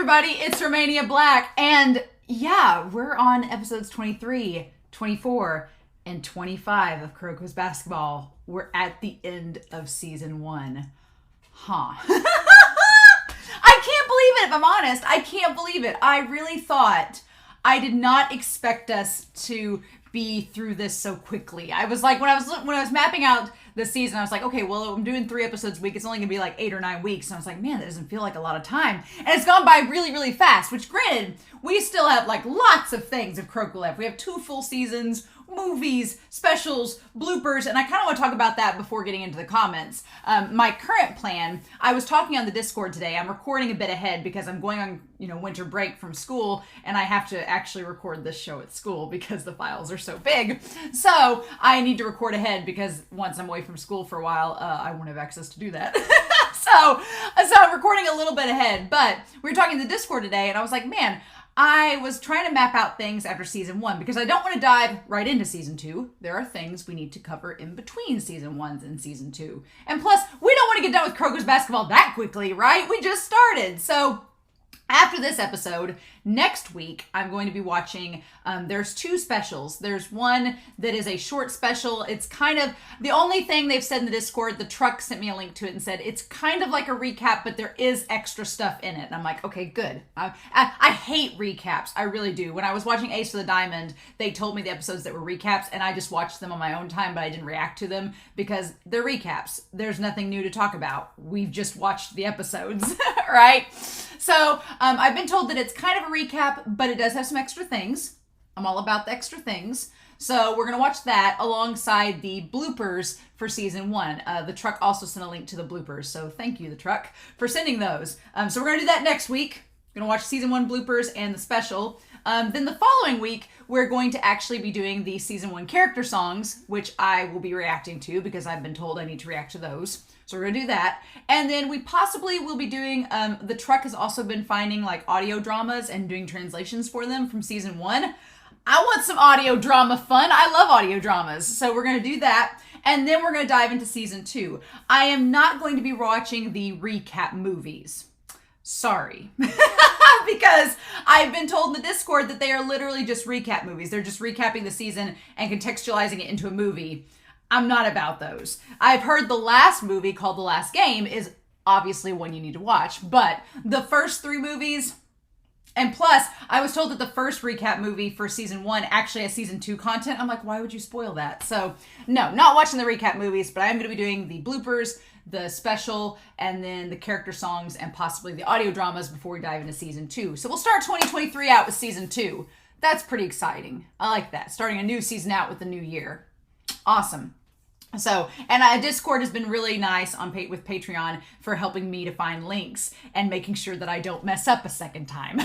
everybody, it's Romania Black, and yeah, we're on episodes 23, 24, and 25 of Kuroko's Basketball. We're at the end of season 1. Huh. I can't believe it, if I'm honest. I can't believe it. I really thought, I did not expect us to be through this so quickly. I was like, when I was mapping out the season, I was like, okay, well, I'm doing 3 episodes a week. It's only gonna be like 8 or 9 weeks. And I was like, man, that doesn't feel like a lot of time. And it's gone by really, really fast, which granted, we still have like lots of things of Kuroko left. We have 2 full seasons, movies, specials, bloopers, and I kind of want to talk about that before getting into the comments. My current plan, I was talking on the Discord today. I'm recording a bit ahead because I'm going on, winter break from school, and I have to actually record this show at school because the files are so big. So I need to record ahead because once I'm away from school for a while, I won't have access to do that. So I'm recording a little bit ahead, but we were talking to the Discord today, and I was like, man, I was trying to map out things after season 1 because I don't want to dive right into season 2. There are things we need to cover in between season 1 and season 2. And plus, we don't want to get done with Kuroko's Basketball that quickly, right? We just started. So after this episode, next week, I'm going to be watching, there's 2 specials. There's one that is a short special. It's kind of, the only thing they've said in the Discord, the truck sent me a link to it and said, it's kind of like a recap, but there is extra stuff in it. And I'm like, okay, good. I hate recaps. I really do. When I was watching Ace of the Diamond, they told me the episodes that were recaps, and I just watched them on my own time, but I didn't react to them because they're recaps. There's nothing new to talk about. We've just watched the episodes, right? So I've been told that it's kind of a recap, but it does have some extra things. I'm all about the extra things. So we're going to watch that alongside the bloopers for season 1. The truck also sent a link to the bloopers. So thank you, the truck, for sending those. So we're going to do that next week. We're going to watch season 1 bloopers and the special. Then the following week, we're going to actually be doing the season 1 character songs, which I will be reacting to because I've been told I need to react to those. So we're going to do that. And then we possibly will be doing, the truck has also been finding like audio dramas and doing translations for them from season 1. I want some audio drama fun. I love audio dramas. So we're going to do that. And then we're going to dive into season 2. I am not going to be watching the recap movies. Sorry. Because I've been told in the Discord that they are literally just recap movies. They're just recapping the season and contextualizing it into a movie. I'm not about those. I've heard the last movie called The Last Game is obviously one you need to watch, but the first 3 movies, and plus I was told that the first recap movie for season 1 actually has season 2 content. I'm like, why would you spoil that? So no, not watching the recap movies, but I'm going to be doing the bloopers, the special, and then the character songs, and possibly the audio dramas before we dive into season 2. So we'll start 2023 out with season 2. That's pretty exciting. I like that. Starting a new season out with the new year. Awesome. So, and Discord has been really nice with Patreon for helping me to find links and making sure that I don't mess up a second time.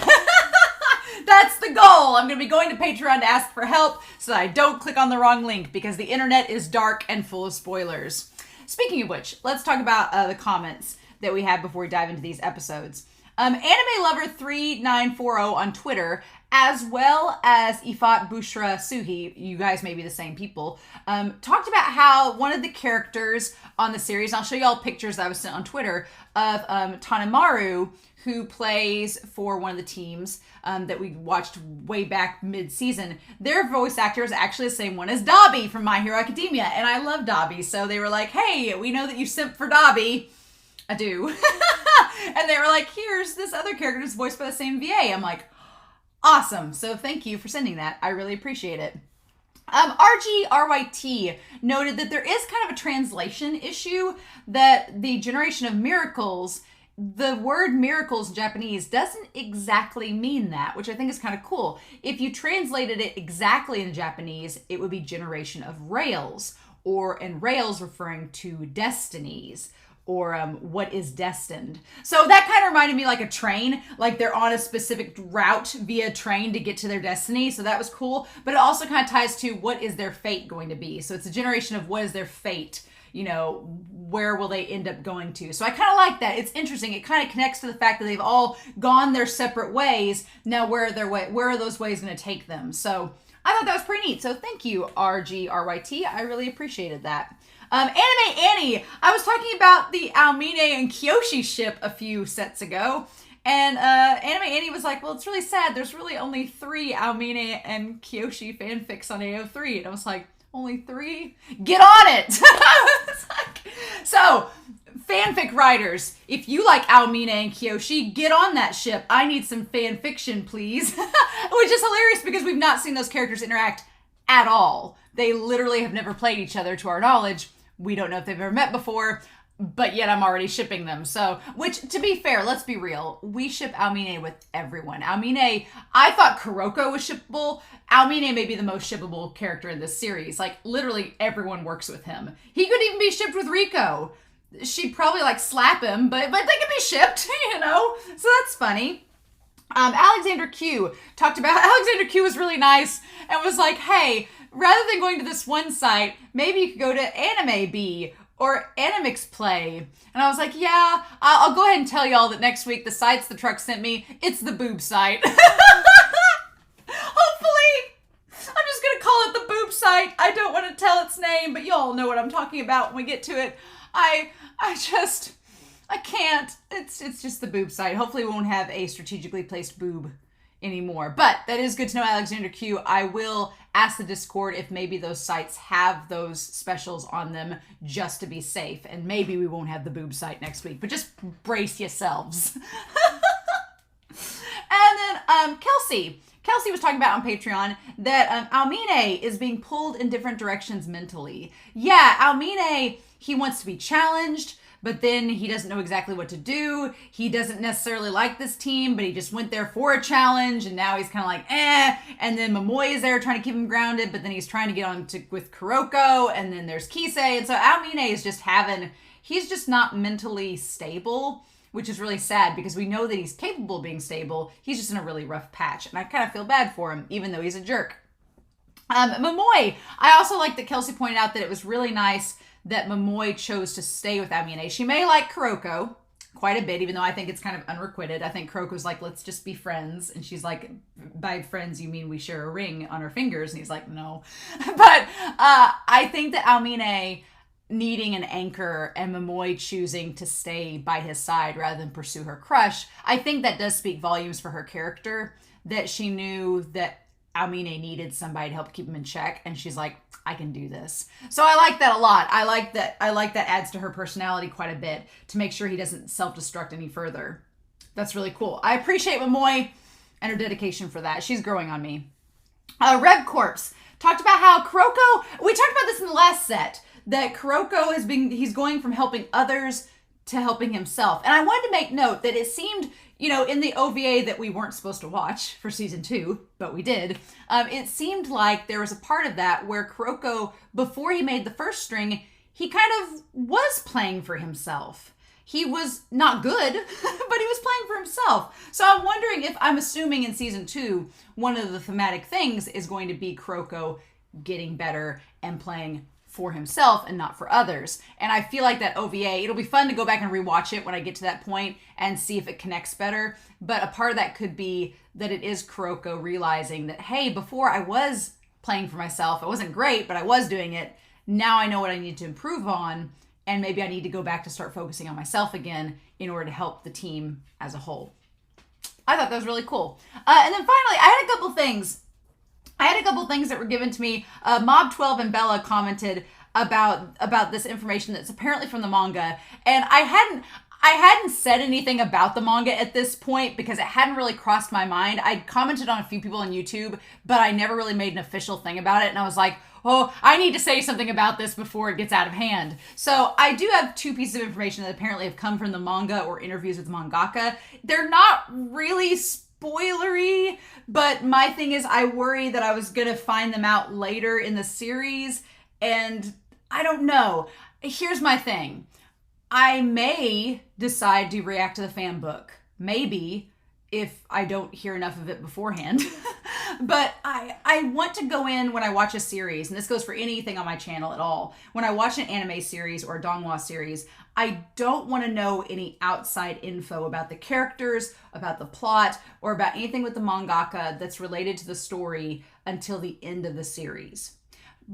That's the goal. I'm going to be going to Patreon to ask for help so that I don't click on the wrong link because the internet is dark and full of spoilers. Speaking of which, let's talk about the comments that we have before we dive into these episodes. Anime Lover 3940 on Twitter, as well as Ifat Bushra Suhi, you guys may be the same people, talked about how one of the characters on the series, and I'll show you all pictures that I was sent on Twitter, of Tanemaru, who plays for one of the teams that we watched way back mid-season. Their voice actor is actually the same one as Dabi from My Hero Academia, and I love Dabi, so they were like, hey, we know that you simp for Dabi. I do. And they were like, here's this other character that's voiced by the same VA. I'm like, awesome. So thank you for sending that. I really appreciate it. RGRYT noted that there is kind of a translation issue, that the generation of miracles, the word miracles in Japanese doesn't exactly mean that, which I think is kind of cool. If you translated it exactly in Japanese, it would be generation of rails, and rails referring to destinies, or what is destined. So that kind of reminded me like a train, like they're on a specific route via train to get to their destiny. So that was cool. But it also kind of ties to what is their fate going to be. So it's a generation of what is their fate, where will they end up going to? So I kind of like that. It's interesting. It kind of connects to the fact that they've all gone their separate ways. Now where are those ways going to take them? So I thought that was pretty neat. So thank you, RGRYT. I really appreciated that. Anime Annie, I was talking about the Aomine and Kyoshi ship a few sets ago, And Anime Annie was like, well, it's really sad. There's really only 3 Aomine and Kyoshi fanfics on AO3. And I was like, only 3? Get on it! So, fanfic writers, if you like Aomine and Kyoshi, get on that ship. I need some fan fiction, please. Which is hilarious because we've not seen those characters interact at all. They literally have never played each other to our knowledge. We don't know if they've ever met before, but yet I'm already shipping them. So, which, to be fair, let's be real. We ship Aomine with everyone. Aomine, I thought Kuroko was shippable. Aomine may be the most shippable character in this series. Like, literally everyone works with him. He could even be shipped with Riko. She'd probably, like, slap him, but they could be shipped, you know? So that's funny. Alexander Q talked about, Alexander Q was really nice and was like, hey, rather than going to this one site, maybe you could go to Anime B or Animix Play. And I was like, yeah, I'll go ahead and tell y'all that next week the sites the truck sent me, it's the boob site. Hopefully, I'm just going to call it the boob site. I don't want to tell its name, but y'all know what I'm talking about when we get to it. I can't. It's just the boob site. Hopefully we won't have a strategically placed boob anymore. But that is good to know, Alexander Q. I will ask the Discord if maybe those sites have those specials on them just to be safe. And maybe we won't have the boob site next week. But just brace yourselves. And then Kelsey was talking about on Patreon that Aomine is being pulled in different directions mentally. Yeah, Aomine, he wants to be challenged, but then he doesn't know exactly what to do. He doesn't necessarily like this team, but he just went there for a challenge, and now he's kind of like, eh. And then Momoi is there trying to keep him grounded, but then he's trying to get on with Kuroko, and then there's Kise. And so Aomine is just he's just not mentally stable, which is really sad because we know that he's capable of being stable. He's just in a really rough patch, and I kind of feel bad for him, even though he's a jerk. Momoi, I also like that Kelsey pointed out that it was really nice that Momoi chose to stay with Aomine. She may like Kuroko quite a bit, even though I think it's kind of unrequited. I think Kuroko's like, let's just be friends. And she's like, by friends, you mean we share a ring on our fingers? And he's like, no. But I think that Aomine needing an anchor and Momoi choosing to stay by his side rather than pursue her crush, I think that does speak volumes for her character, that she knew that Aomine needed somebody to help keep him in check, and she's like, I can do this. So I like that a lot. I like that adds to her personality quite a bit to make sure he doesn't self-destruct any further. That's really cool. I appreciate Momoi and her dedication for that. She's growing on me. Red Corpse talked about how Kuroko, we talked about this in the last set, that Kuroko he's going from helping others to helping himself. And I wanted to make note that it seemed, in the OVA that we weren't supposed to watch for season 2, but we did, it seemed like there was a part of that where Kuroko, before he made the first string, he kind of was playing for himself. He was not good, but he was playing for himself. So I'm assuming in season 2, one of the thematic things is going to be Kuroko getting better and playing for himself and not for others. And I feel like that OVA, it'll be fun to go back and rewatch it when I get to that point and see if it connects better. But a part of that could be that it is Kuroko realizing that, hey, before I was playing for myself, I wasn't great, but I was doing it. Now I know what I need to improve on, and maybe I need to go back to start focusing on myself again in order to help the team as a whole. I thought that was really cool. And then finally, I had a couple things that were given to me. Mob 12 and Bella commented about this information that's apparently from the manga, and I hadn't said anything about the manga at this point because it hadn't really crossed my mind. I'd commented on a few people on YouTube, but I never really made an official thing about it, and I was like, oh, I need to say something about this before it gets out of hand. So I do have 2 pieces of information that apparently have come from the manga or interviews with the mangaka. They're not really spoilery, but my thing is I worry that I was going to find them out later in the series, and I don't know. Here's my thing. I may decide to react to the fan book. Maybe, if I don't hear enough of it beforehand. But I want to go in when I watch a series, and this goes for anything on my channel at all. When I watch an anime series or a donghua series, I don't want to know any outside info about the characters, about the plot, or about anything with the mangaka that's related to the story until the end of the series.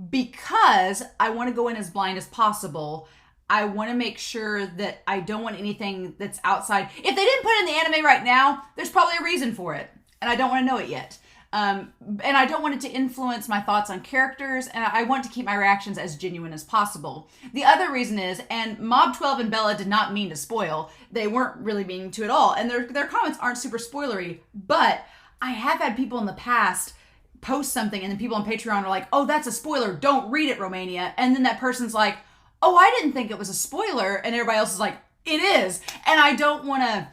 Because I want to go in as blind as possible, I want to make sure that I don't want anything that's outside. If they didn't put it in the anime right now, there's probably a reason for it. And I don't want to know it yet. And I don't want it to influence my thoughts on characters, and I want to keep my reactions as genuine as possible. The other reason is, and Mob 12 and Bella did not mean to spoil. They weren't really meaning to at all. And their comments aren't super spoilery, but I have had people in the past post something and then people on Patreon are like, oh, that's a spoiler. Don't read it, Romania. And then that person's like, oh, I didn't think it was a spoiler. And everybody else is like, it is. And I don't want to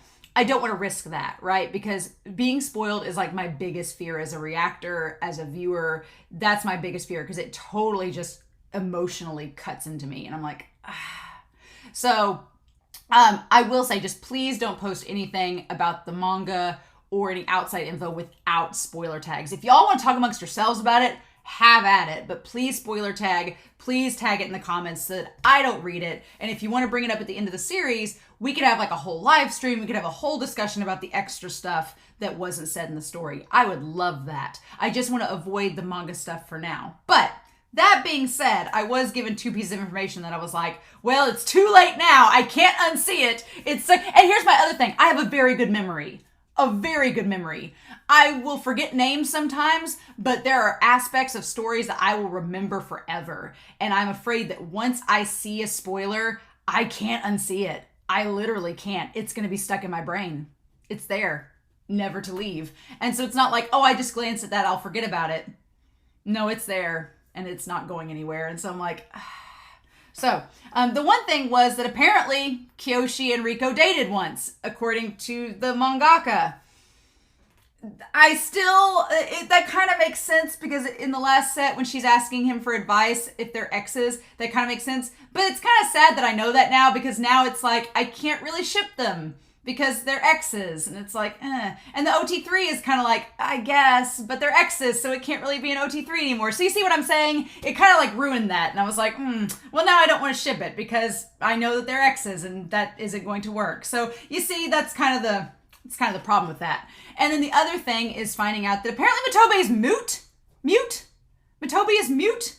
risk that, right? Because being spoiled is like my biggest fear as a reactor, as a viewer. That's my biggest fear because it totally just emotionally cuts into me. And I'm like, ah. So I will say, just please don't post anything about the manga or any outside info without spoiler tags. If y'all want to talk amongst yourselves about it, have at it. But please spoiler tag. Please tag it in the comments so that I don't read it. And if you want to bring it up at the end of the series, we could have like a whole live stream. We could have a whole discussion about the extra stuff that wasn't said in the story. I would love that. I just want to avoid the manga stuff for now. But that being said, I was given 2 pieces of information that I was like, well, it's too late now. I can't unsee it. And here's my other thing. I have a very good memory. A very good memory. I will forget names sometimes, but there are aspects of stories that I will remember forever. And I'm afraid that once I see a spoiler, I can't unsee it. I literally can't. It's going to be stuck in my brain. It's there, never to leave. And so it's not like, oh, I just glanced at that, I'll forget about it. No, it's there and it's not going anywhere. And so I'm like, ah. So, the one thing was that apparently Kyoshi and Riko dated once, according to the mangaka. That kind of makes sense because in the last set when she's asking him for advice if they're exes, that kind of makes sense. But it's kind of sad that I know that now because now it's like, I can't really ship them because they're exes. And it's like, eh. And the OT3 is kind of like, I guess, but they're exes, so it can't really be an OT3 anymore. So you see what I'm saying? It kind of like ruined that. And I was like, well, now I don't want to ship it because I know that they're exes and that isn't going to work. So you see, that's kind of the problem with that. And then the other thing is finding out that apparently Matobe is mute. Matobe is mute.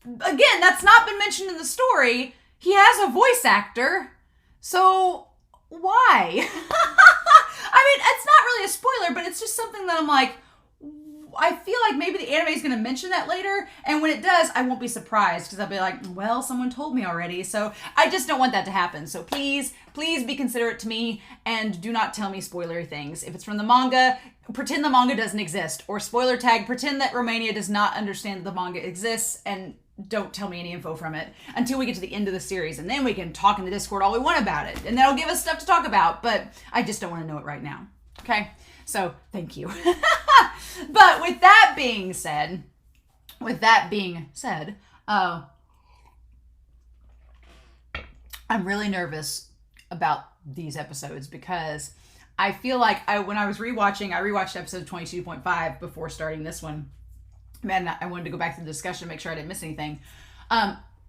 Again, that's not been mentioned in the story. He has a voice actor. So why? I mean, it's not really a spoiler, but it's just something that I'm like, I feel like maybe the anime is going to mention that later. And when it does, I won't be surprised because I'll be like, well, someone told me already. So I just don't want that to happen. So please be considerate to me and do not tell me spoilery things. If it's from the manga, pretend the manga doesn't exist, or spoiler tag, pretend that Romania does not understand that the manga exists, and don't tell me any info from it until we get to the end of the series. And then we can talk in the Discord all we want about it. And that'll give us stuff to talk about, but I just don't want to know it right now. Okay? So thank you. But with that being said, I'm really nervous about these episodes because I feel like when I was rewatching, I rewatched episode 22.5 before starting this one. Man, I wanted to go back to the discussion, make sure I didn't miss anything.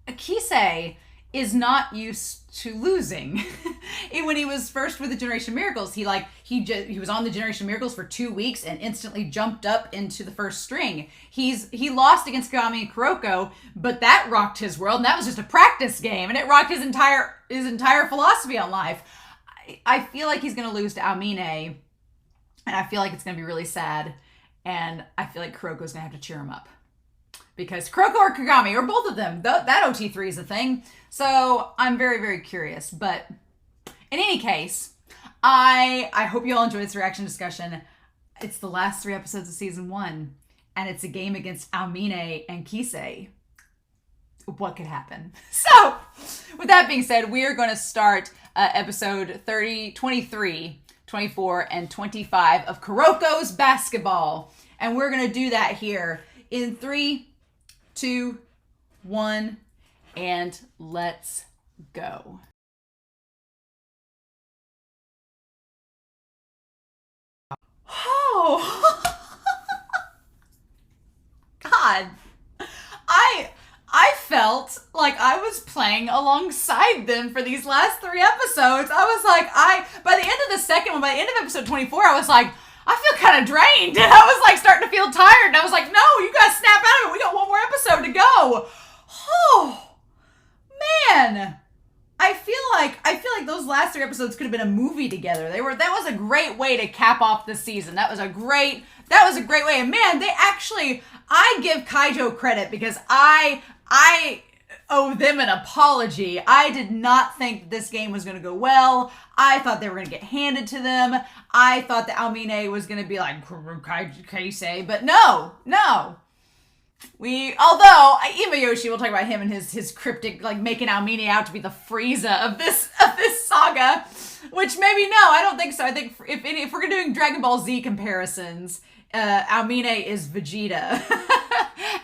Kise is not used to losing. When he was first with the Generation Miracles, he was on the Generation Miracles for 2 weeks and instantly jumped up into the first string. He lost against Kagami and Kuroko, but that rocked his world, and that was just a practice game, and it rocked his entire philosophy on life. I feel like he's gonna lose to Aomine, and I feel like it's gonna be really sad, and I feel like Kuroko's gonna have to cheer him up. Because Kuroko or Kagami, or both of them, that OT3 is a thing. So I'm very, very curious. But in any case, I hope you all enjoyed this reaction discussion. It's the last 3 episodes of season 1, and it's a game against Aomine and Kise. What could happen? So, with that being said, we are going to start episode 30, 23, 24, and 25 of Kuroko's Basketball. And we're going to do that here in 3, 2, 1, and let's go. Oh, God. I felt like I was playing alongside them for these last 3 episodes. I was like, by the end of the second one, by the end of episode 24, I was like, I feel kind of drained. And I was like starting to feel tired. And I was like, no, you guys snap out of it. We got 1 more episode to go. Oh, man. I feel like those last 3 episodes could have been a movie together. That was a great way to cap off the season. That was a great way. And man, I give Kaijo credit because I owe them an apology. I did not think this game was going to go well. I thought they were going to get handed to them. I thought that Aomine was going to be like Kise, but no. Although Imayoshi, we'll talk about him and his cryptic, like making Aomine out to be the Frieza of this saga, which maybe no, I don't think so. I think if we're doing Dragon Ball Z comparisons, Aomine is Vegeta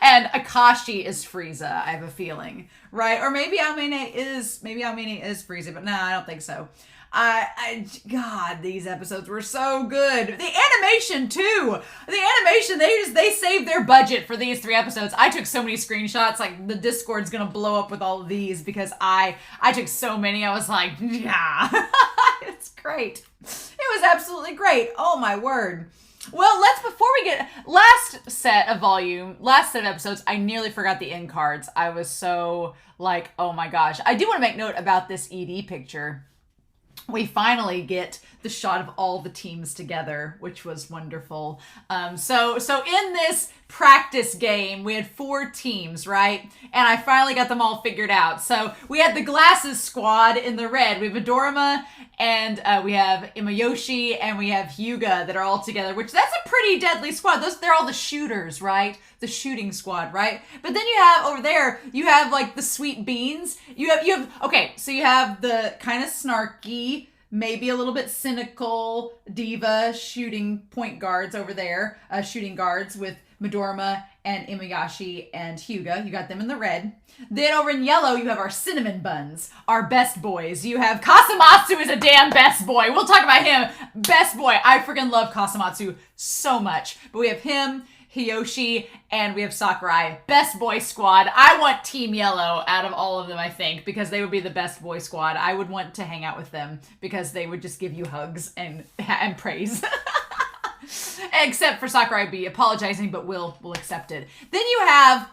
and Akashi is Frieza. I have a feeling, right? Or maybe Aomine is Frieza, but no, I don't think so. God, these episodes were so good. The animation too. The animation, they saved their budget for these 3 episodes. I took so many screenshots. Like the Discord's gonna blow up with all of these because I took so many. I was like, yeah, it's great. It was absolutely great. Oh my word. Well, before we get last set of episodes, I nearly forgot the end cards. I was so like, oh my gosh. I do want to make note about this ED picture. We finally get the shot of all the teams together, which was wonderful. So in this practice game, we had 4 teams, right? And I finally got them all figured out. So we had the Glasses squad in the red. We have Adorama, and we have Imayoshi, and we have Hyuga that are all together, which that's a pretty deadly squad. They're all the shooters, right? The shooting squad, right? But then you have over there, you have like the sweet beans. You have the kind of snarky, maybe a little bit cynical diva shooting point guards over there, shooting guards with Midorima and Imayashi and Hyuga. You got them in the red. Then over in yellow, you have our cinnamon buns, our best boys. You have Kasamatsu is a damn best boy. We'll talk about him. Best boy. I freaking love Kasamatsu so much. But we have him, Hiyoshi, and we have Sakurai. Best boy squad. I want Team Yellow out of all of them, I think, because they would be the best boy squad. I would want to hang out with them because they would just give you hugs and praise. Except for Sakurai be apologizing, but we'll accept it. Then you have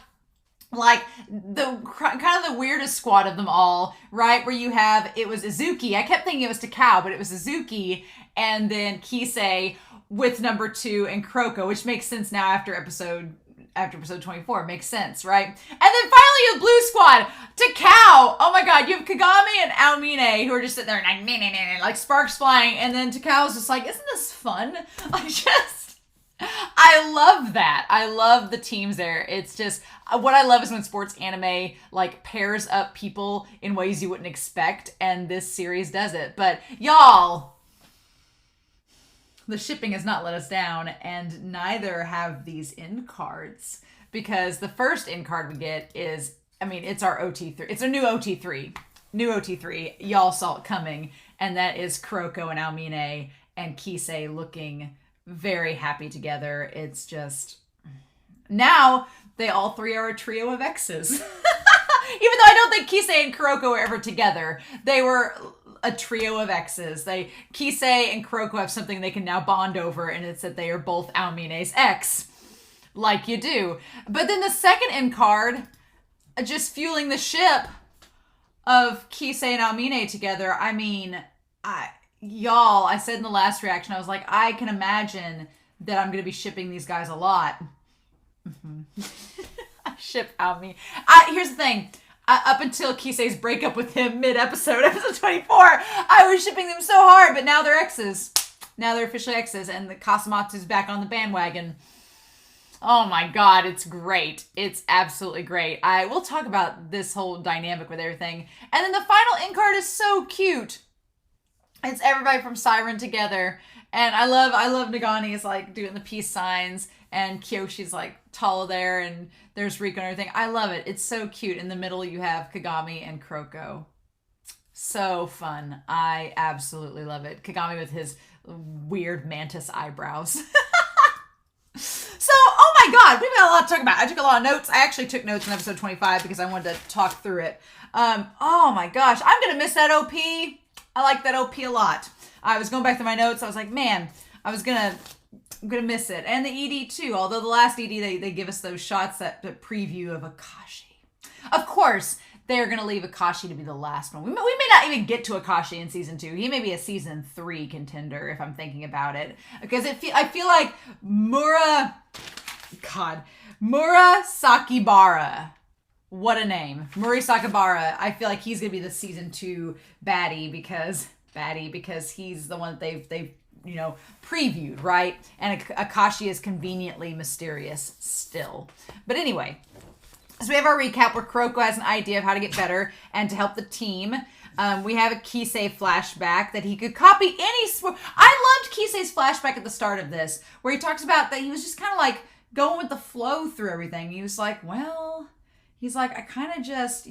like the kind of the weirdest squad of them all, right? Where you have, it was Izuki. I kept thinking it was Takao, but it was Izuki, and then Kise with number 2 and Kuroko, which makes sense now after episode 24. Makes sense, right? And then finally you have Blue Squad, Takao. Oh my god, you have Kagami and Aomine who are just sitting there like sparks flying, and then Takao's just like, isn't this fun? I love that. I love the teams there. It's just, what I love is when sports anime like pairs up people in ways you wouldn't expect, and this series does it. But y'all, the shipping has not let us down, and neither have these end cards, because the first end card we get is, it's our OT3. It's a new OT3. New OT3. Y'all saw it coming, and that is Kuroko and Aomine and Kise looking very happy together. It's just, now they all 3 are a trio of exes. Even though I don't think Kise and Kuroko were ever together, they were a trio of exes. Kise and Kuroko have something they can now bond over, and it's that they are both Aomine's ex, like you do. But then the second end card, just fueling the ship of Kise and Aomine together. Y'all, I said in the last reaction, I was like, I can imagine that I'm going to be shipping these guys a lot. I ship Aomine. Here's the thing. Up until Kise's breakup with him mid-episode, episode 24, I was shipping them so hard, but now they're exes. Now they're officially exes, and the Kasamatsu's back on the bandwagon. Oh my god, it's great. It's absolutely great. I will talk about this whole dynamic with everything. And then the final end card is so cute. It's everybody from Siren together. And I love Nagani's like doing the peace signs, and Kyoshi's like tall there, and there's Riko and everything. I love it. It's so cute. In the middle you have Kagami and Kuroko. So fun. I absolutely love it. Kagami with his weird mantis eyebrows. So, oh my god, we've got a lot to talk about. I took a lot of notes. I actually took notes in episode 25 because I wanted to talk through it. Oh my gosh, I'm gonna miss that OP. I like that OP a lot. I was going back to my notes. I was like, man, I'm gonna miss it. And the ED too. Although the last ED, they give us those shots, that preview of Akashi. Of course, they're going to leave Akashi to be the last one. We may not even get to Akashi in season 2. He may be a season 3 contender if I'm thinking about it. Because I feel like Mura Sakibara. What a name. Mura Sakibara. I feel like he's going to be the season 2 baddie because he's the one that they've previewed, right? And Akashi is conveniently mysterious still. But anyway, so we have our recap where Kuroko has an idea of how to get better and to help the team. We have a Kise flashback that he could copy any sport. I loved Kise's flashback at the start of this, where he talks about that he was just kind of like going with the flow through everything. He was like, I kind of just,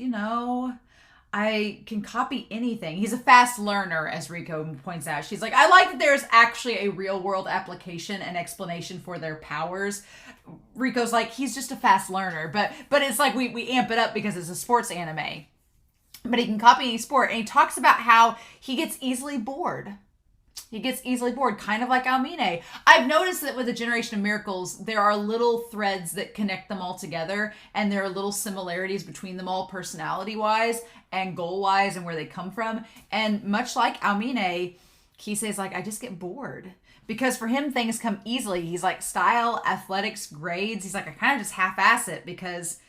I can copy anything. He's a fast learner, as Rico points out. She's like, I like that there's actually a real world application and explanation for their powers. Rico's like, he's just a fast learner. But it's like we amp it up because it's a sports anime. But he can copy any sport. And he talks about how he gets easily bored. Kind of like Aomine. I've noticed that with the Generation of Miracles, there are little threads that connect them all together, and there are little similarities between them all personality-wise and goal-wise and where they come from. And much like Aomine, Kise's like, I just get bored. Because for him, things come easily. He's like, style, athletics, grades. He's like, I kind of just half-ass it because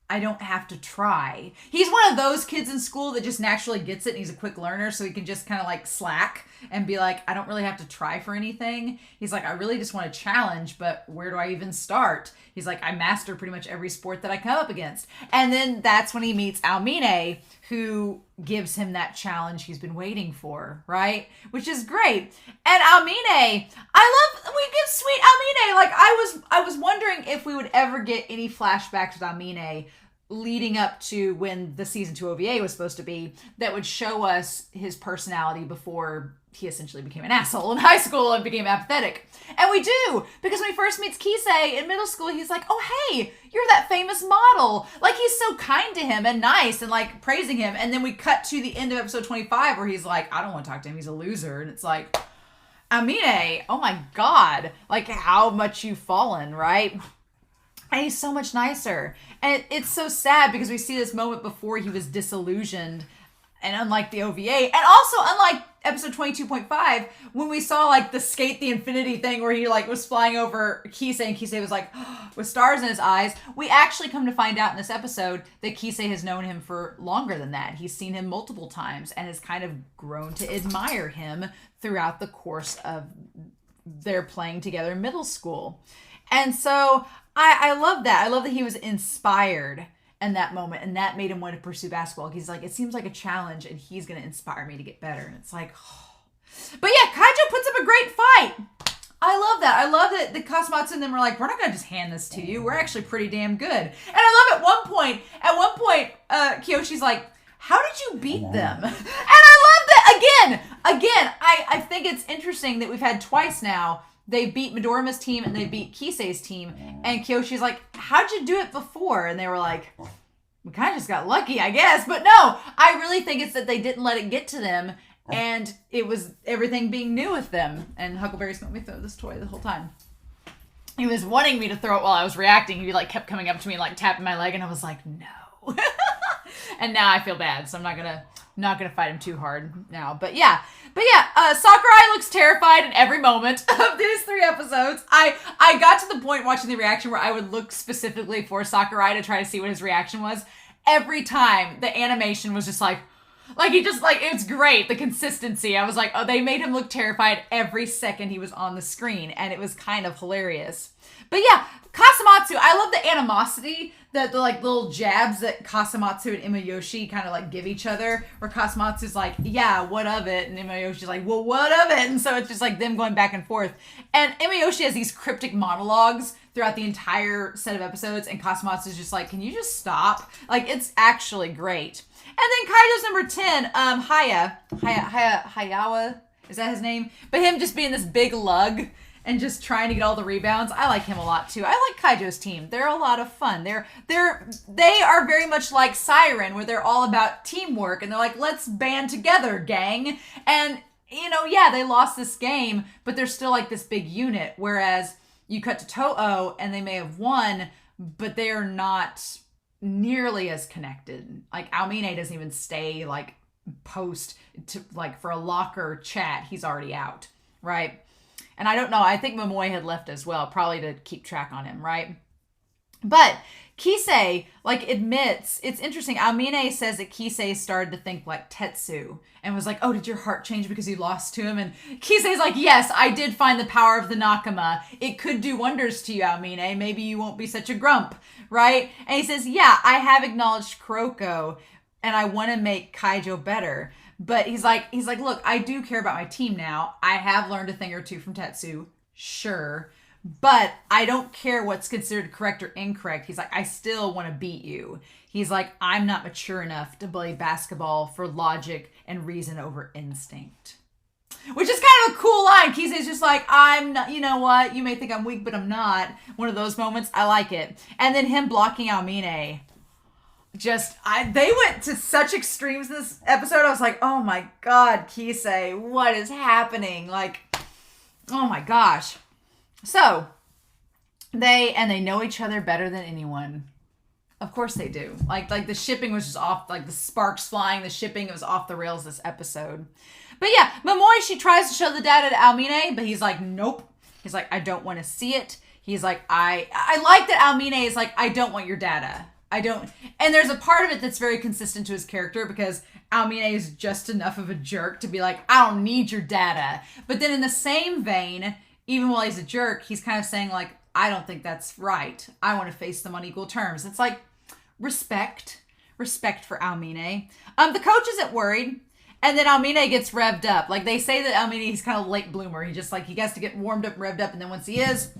I don't have to try. He's one of those kids in school that just naturally gets it, and he's a quick learner, so he can just kind of like slack and be like, I don't really have to try for anything. He's like, I really just want to challenge, but where do I even start? He's like, I master pretty much every sport that I come up against. And then that's when he meets Aomine, who gives him that challenge he's been waiting for, right? Which is great. And Aomine, we get sweet Aomine. Like I was wondering if we would ever get any flashbacks with Aomine leading up to when the season 2 OVA was supposed to be, that would show us his personality before he essentially became an asshole in high school and became apathetic. And we do, because when he first meets Kise in middle school, he's like, oh, hey, you're that famous model. Like, he's so kind to him and nice and like praising him. And then we cut to the end of episode 25 where he's like, I don't want to talk to him. He's a loser. And it's like, Aomine, oh my God, like how much you've fallen, right? And he's so much nicer. And it's so sad because we see this moment before he was disillusioned. And unlike the OVA, and also unlike episode 22.5, when we saw like the skate the infinity thing where he like was flying over Kise and Kise was like with stars in his eyes, we actually come to find out in this episode that Kise has known him for longer than that. He's seen him multiple times and has kind of grown to admire him throughout the course of their playing together in middle school. And so I love that. I love that he was inspired in that moment, and that made him want to pursue basketball. He's like, it seems like a challenge, and he's going to inspire me to get better. And it's like, oh. But yeah, Kaijo puts up a great fight. I love that. I love that the Kasamatsu and them were like, we're not going to just hand this to you. We're actually pretty damn good. And I love at one point, Kyoshi's like, how did you beat them? And I love that. Again, I think it's interesting that we've had twice now. They beat Midorima's team and they beat Kise's team. And Kyoshi's like, how'd you do it before? And they were like, we kind of just got lucky, I guess. But no, I really think it's that they didn't let it get to them. And it was everything being new with them. And Huckleberry's going to let me throw this toy the whole time. He was wanting me to throw it while I was reacting. He like kept coming up to me and like tapping my leg. And I was like, no. And now I feel bad. So I'm not gonna fight him too hard now. But yeah, Sakurai looks terrified in every moment of these 3 episodes. I got to the point watching the reaction where I would look specifically for Sakurai to try to see what his reaction was. Every time the animation was just like he just like, it's great, the consistency. I was like, oh, they made him look terrified every second he was on the screen, and it was kind of hilarious. But yeah, Kasamatsu, I love the animosity, the like little jabs that Kasamatsu and Imayoshi kind of like give each other, where Kasamatsu's like, yeah, what of it? And Imayoshi's like, well, what of it? And so it's just like them going back and forth. And Imayoshi has these cryptic monologues throughout the entire set of episodes, and Kasamatsu's just like, can you just stop? Like, it's actually great. And then Kaido's number 10, Hayawa, is that his name? But him just being this big lug and just trying to get all the rebounds. I like him a lot too. I like Kaijo's team. They're a lot of fun. They are very much like Siren, where they're all about teamwork and they're like, let's band together, gang. And yeah, they lost this game, but they're still like this big unit. Whereas you cut to Toho and they may have won, but they're not nearly as connected. Like, Aomine doesn't even stay, like, post to, like, for a locker chat. He's already out, right? And I don't know. I think Momoy had left as well, probably to keep track on him, right? But Kise, like, admits, it's interesting. Aomine says that Kise started to think like Tetsu and was like, oh, did your heart change because you lost to him? And Kise's like, yes, I did find the power of the Nakama. It could do wonders to you, Aomine. Maybe you won't be such a grump, right? And he says, yeah, I have acknowledged Kuroko and I want to make Kaijo better. But he's like, look, I do care about my team now. I have learned a thing or two from Tetsu. Sure. But I don't care what's considered correct or incorrect. He's like, I still want to beat you. He's like, I'm not mature enough to play basketball for logic and reason over instinct. Which is kind of a cool line. Kise's just like, I'm not, you know what? You may think I'm weak, but I'm not. One of those moments. I like it. And then him blocking Aomine. They went to such extremes in this episode. I was like, oh my God, Kise, what is happening? Like, oh my gosh. So, they know each other better than anyone. Of course they do. Like the shipping was just off, like the sparks flying, the shipping, it was off the rails this episode. But yeah, Momoy, she tries to show the data to Aomine, but he's like, nope. He's like, I don't want to see it. He's like, I like that Aomine is like, I don't want your data. I don't. And there's a part of it that's very consistent to his character because Aomine is just enough of a jerk to be like, I don't need your data. But then in the same vein, even while he's a jerk, he's kind of saying like, I don't think that's right. I want to face them on equal terms. It's like respect for Aomine. The coach isn't worried. And then Aomine gets revved up. Like they say that Aomine, he's kind of late bloomer. He just like, he has to get warmed up, revved up. And then once he is,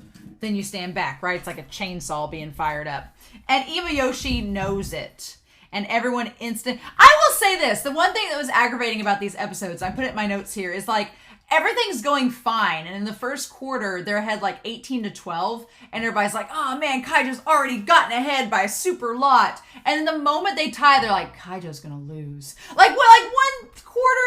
then you stand back, right? It's like a chainsaw being fired up. And Imayoshi knows it. And everyone I will say this. The one thing that was aggravating about these episodes, I put it in my notes here, is like, everything's going fine. And in the first quarter, they're ahead like 18-12. And everybody's like, oh man, Kaijo's already gotten ahead by a super lot. And the moment they tie, they're like, Kaijo's going to lose. Like 1.25 quarters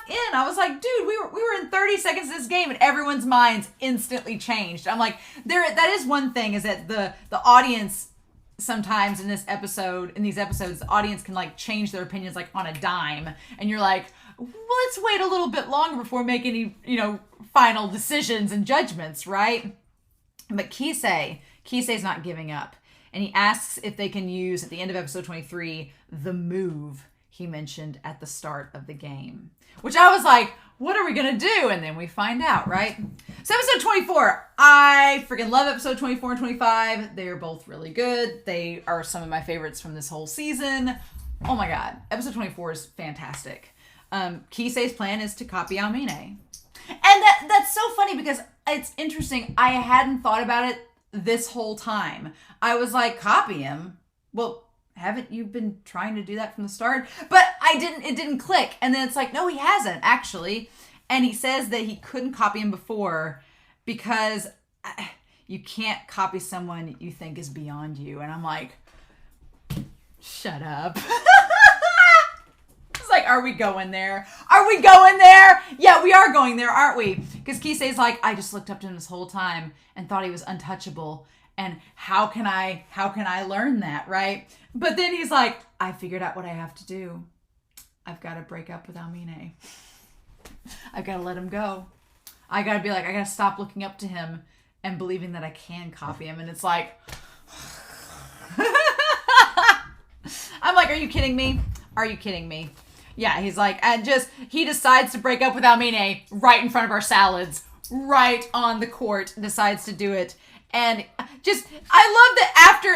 in, I was like, dude, we were in 30 seconds of this game and everyone's minds instantly changed. I'm like, that is one thing, is that the audience sometimes in these episodes, the audience can like change their opinions like on a dime. And you're like, well, let's wait a little bit longer before making any, final decisions and judgments, right? But Kise's not giving up. And he asks if they can use, at the end of episode 23, the move he mentioned at the start of the game. Which I was like, what are we going to do? And then we find out, right? So episode 24, I freaking love episode 24 and 25. They are both really good. They are some of my favorites from this whole season. Oh my God. Episode 24 is fantastic. Kise's plan is to copy Aomine. And that's so funny because it's interesting. I hadn't thought about it this whole time. I was like, copy him? Well, haven't you been trying to do that from the start? But it didn't click. And then it's like, no, he hasn't actually. And he says that he couldn't copy him before because you can't copy someone you think is beyond you. And I'm like, shut up. It's like, are we going there? Are we going there? Yeah, we are going there, aren't we? Because Kise's like, I just looked up to him this whole time and thought he was untouchable. And how can I learn that, right? But then he's like, I figured out what I have to do. I've got to break up with Aomine. I've got to let him go. I got to be like, I got to stop looking up to him and believing that I can copy him. And it's like, I'm like, are you kidding me? Are you kidding me? Yeah, he's like, and he decides to break up with Aomine right in front of our salads, right on the court, decides to do it. And I love that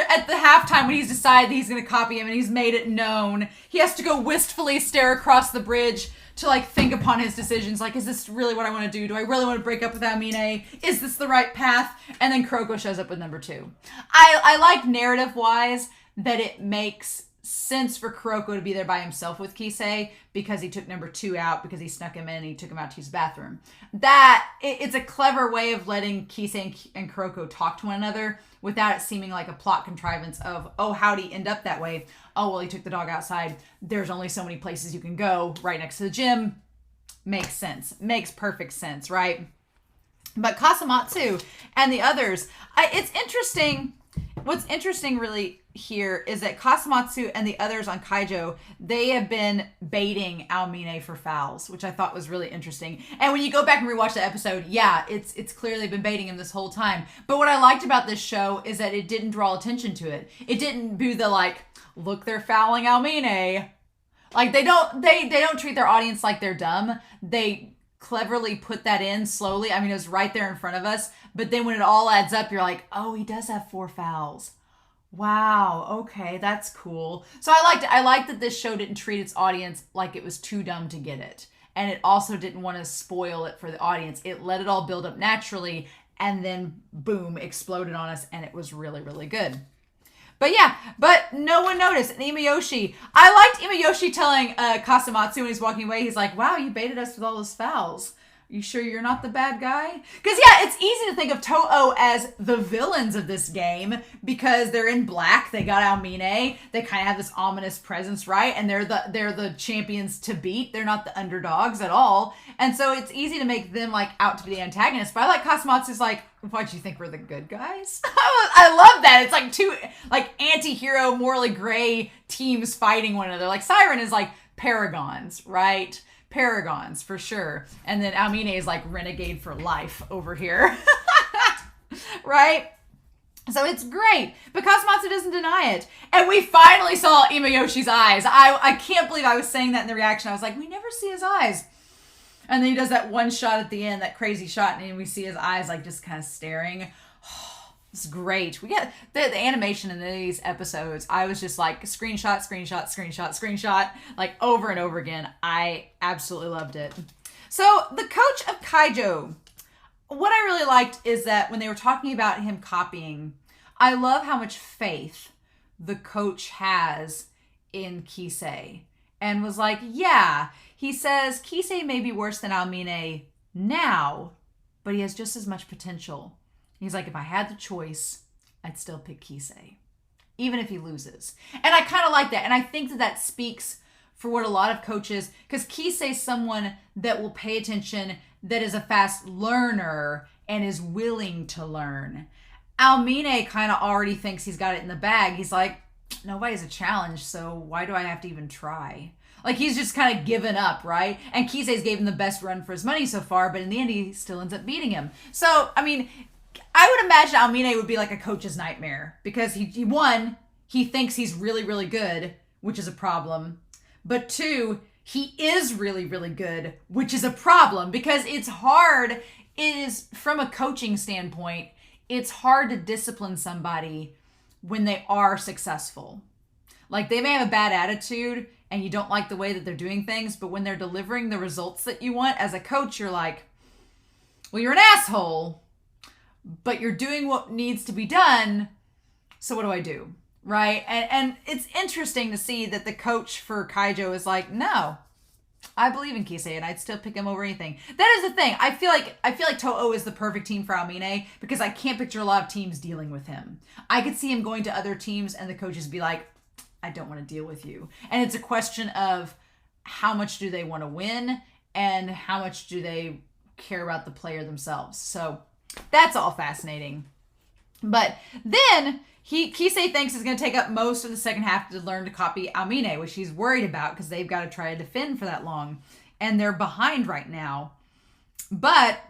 at the halftime when he's decided that he's going to copy him and he's made it known, he has to go wistfully stare across the bridge to like think upon his decisions. Like, is this really what I want to do? Do I really want to break up with Aomine? Is this the right path? And then Kuroko shows up with number 2. I like narrative-wise that it makes sense for Kuroko to be there by himself with Kise because he took number 2 out because he snuck him in and he took him out to his bathroom. It's a clever way of letting Kise and Kuroko talk to one another without it seeming like a plot contrivance of, oh, how'd he end up that way? Oh, well, he took the dog outside. There's only so many places you can go right next to the gym. Makes sense. Makes perfect sense, right? But Kasamatsu and the others, it's interesting what's interesting really here is that Kasamatsu and the others on Kaijo, they have been baiting Aomine for fouls, which I thought was really interesting. And when you go back and rewatch the episode, yeah, it's clearly been baiting him this whole time. But what I liked about this show is that it didn't draw attention to it. It didn't do the like, look, they're fouling Aomine. Like they don't treat their audience like they're dumb. They cleverly put that in slowly. I mean, it was right there in front of us. But then when it all adds up, you're like, oh, he does have 4 fouls. Wow, okay, that's cool. So I liked it. I liked that this show didn't treat its audience like it was too dumb to get it. And it also didn't want to spoil it for the audience. It let it all build up naturally and then boom, exploded on us, and it was really, really good. But yeah, but no one noticed. And Imayoshi, I liked Imayoshi telling Kasamatsu when he's walking away, he's like, wow, you baited us with all those fouls. You sure you're not the bad guy? Because yeah, it's easy to think of Toho as the villains of this game because they're in black. They got Aomine. They kind of have this ominous presence, right? And they're the champions to beat. They're not the underdogs at all. And so it's easy to make them like out to be the antagonist. But I like Kasamatsu's like, what, you think we're the good guys? I love that. It's like two like anti-hero, morally gray teams fighting one another. Like Siren is like paragons, right? Paragons for sure. And then Aomine is like renegade for life over here. Right? So it's great. But Kasamatsu doesn't deny it. And we finally saw Imayoshi's eyes. I can't believe I was saying that in the reaction. I was like, we never see his eyes. And then he does that one shot at the end, that crazy shot, and we see his eyes like just kind of staring. It's great. We get the animation in these episodes. I was just like screenshot, screenshot, screenshot, screenshot, like over and over again. I absolutely loved it. So the coach of Kaijo, what I really liked is that when they were talking about him copying, I love how much faith the coach has in Kise and was like, yeah, he says Kise may be worse than Aomine now, but he has just as much potential. He's like, if I had the choice, I'd still pick Kise, even if he loses. And I kind of like that. And I think that speaks for what a lot of coaches, because Kise is someone that will pay attention, that is a fast learner and is willing to learn. Aomine kind of already thinks he's got it in the bag. He's like, nobody's a challenge, so why do I have to even try? Like, he's just kind of given up, right? And Kise's gave him the best run for his money so far, but in the end, he still ends up beating him. So, I mean, I would imagine Aomine would be like a coach's nightmare because he one, he thinks he's really, really good, which is a problem. But 2, he is really, really good, which is a problem because it's hard. It is, from a coaching standpoint, it's hard to discipline somebody when they are successful. Like, they may have a bad attitude and you don't like the way that they're doing things, but when they're delivering the results that you want, as a coach, you're like, well, you're an asshole, but you're doing what needs to be done, so what do I do, right? And it's interesting to see that the coach for Kaijo is like, no, I believe in Kise, and I'd still pick him over anything. That is the thing. I feel like Toho is the perfect team for Aomine because I can't picture a lot of teams dealing with him. I could see him going to other teams and the coaches be like, I don't want to deal with you. And it's a question of how much do they want to win and how much do they care about the player themselves. So that's all fascinating. But then Kise thinks is going to take up most of the second half to learn to copy Aomine, which he's worried about because they've got to try to defend for that long. And they're behind right now. But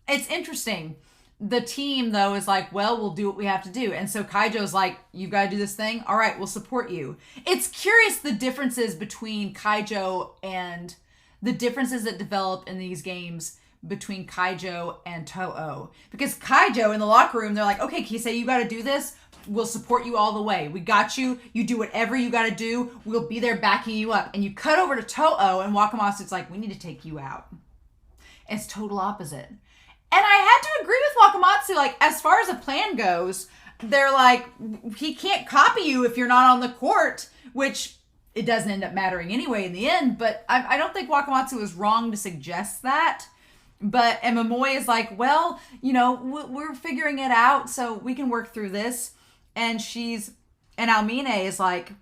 it's interesting. The team, though, is like, well, we'll do what we have to do. And so Kaijo's like, you've got to do this thing? All right, we'll support you. It's curious the differences between Kaijo and the differences that develop in these games between Kaijo and Toho. Because Kaijo in the locker room, they're like, okay, Kise, you got to do this. We'll support you all the way. We got you. You do whatever you got to do. We'll be there backing you up. And you cut over to Toho and Wakamatsu's like, we need to take you out. It's total opposite. And I had to agree with Wakamatsu, like, as far as a plan goes, they're like, he can't copy you if you're not on the court, which it doesn't end up mattering anyway in the end. But I don't think Wakamatsu was wrong to suggest that. But, and Momoe is like, well, you know, we're figuring it out, so we can work through this. And Aomine is like,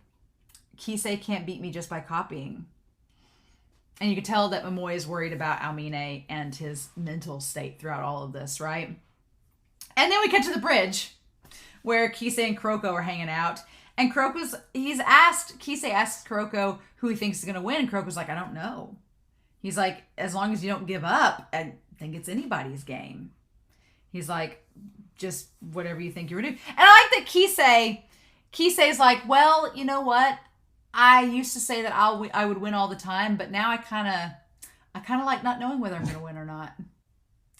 Kise can't beat me just by copying. And you could tell that Momoe is worried about Aomine and his mental state throughout all of this, right? And then we get to the bridge, where Kise and Kuroko are hanging out. And Kise asks Kuroko who he thinks is going to win. And Kuroko's like, I don't know. He's like, as long as you don't give up, I think it's anybody's game. He's like, just whatever you think you're doing. And I like that Kise's like, well, you know what? I used to say that I would win all the time, but now I kind of like not knowing whether I'm going to win or not.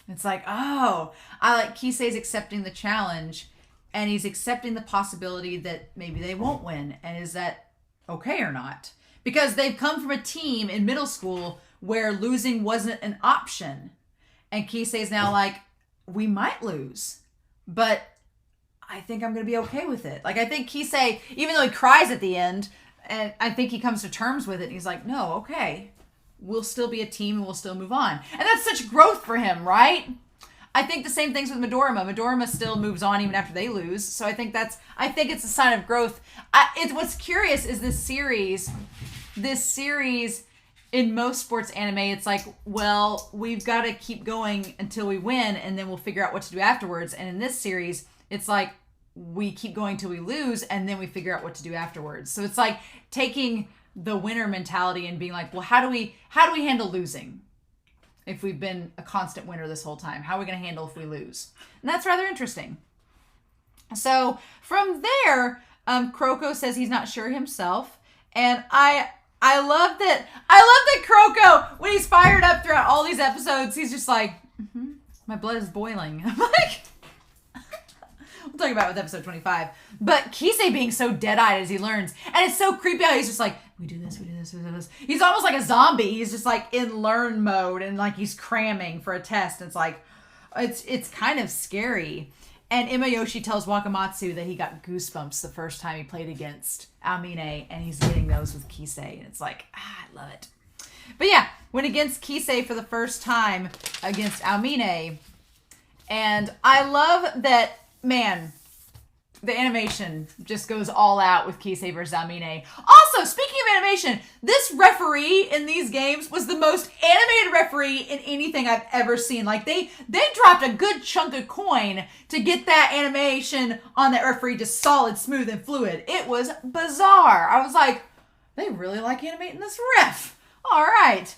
It's like, oh, I like Kise's accepting the challenge, and he's accepting the possibility that maybe they won't win. And is that okay or not? Because they've come from a team in middle school where losing wasn't an option. And Kise's now like, we might lose, but I think I'm going to be okay with it. Like, I think Kise, even though he cries at the end, and I think he comes to terms with it, and he's like, no, okay, we'll still be a team and we'll still move on. And that's such growth for him, right? I think the same thing's with Midorima. Midorima still moves on even after they lose. So I think it's a sign of growth. What's curious is this series, in most sports anime, it's like, well, we've got to keep going until we win, and then we'll figure out what to do afterwards. And in this series, it's like, we keep going till we lose, and then we figure out what to do afterwards. So it's like taking the winner mentality and being like, well, how do we handle losing if we've been a constant winner this whole time? How are we going to handle if we lose? And that's rather interesting. So from there, Kuroko says he's not sure himself, and I love that Kuroko, when he's fired up throughout all these episodes, he's just like, my blood is boiling. I'm like, we'll talk about it with episode 25. But Kise being so dead-eyed as he learns. And it's so creepy how he's just like, we do this, we do this, we do this. He's almost like a zombie. He's just like in learn mode, and like he's cramming for a test. And it's like, it's kind of scary. And Imayoshi tells Wakamatsu that he got goosebumps the first time he played against Aomine, and he's getting those with Kise. And it's like, I love it. But yeah, went against Kise for the first time against Aomine. And I love that, man, the animation just goes all out with Kise versus Aomine. Also, speaking of animation, this referee in these games was the most animated referee in anything I've ever seen. Like, they dropped a good chunk of coin to get that animation on that referee just solid, smooth, and fluid. It was bizarre. I was like, they really like animating this ref. All right.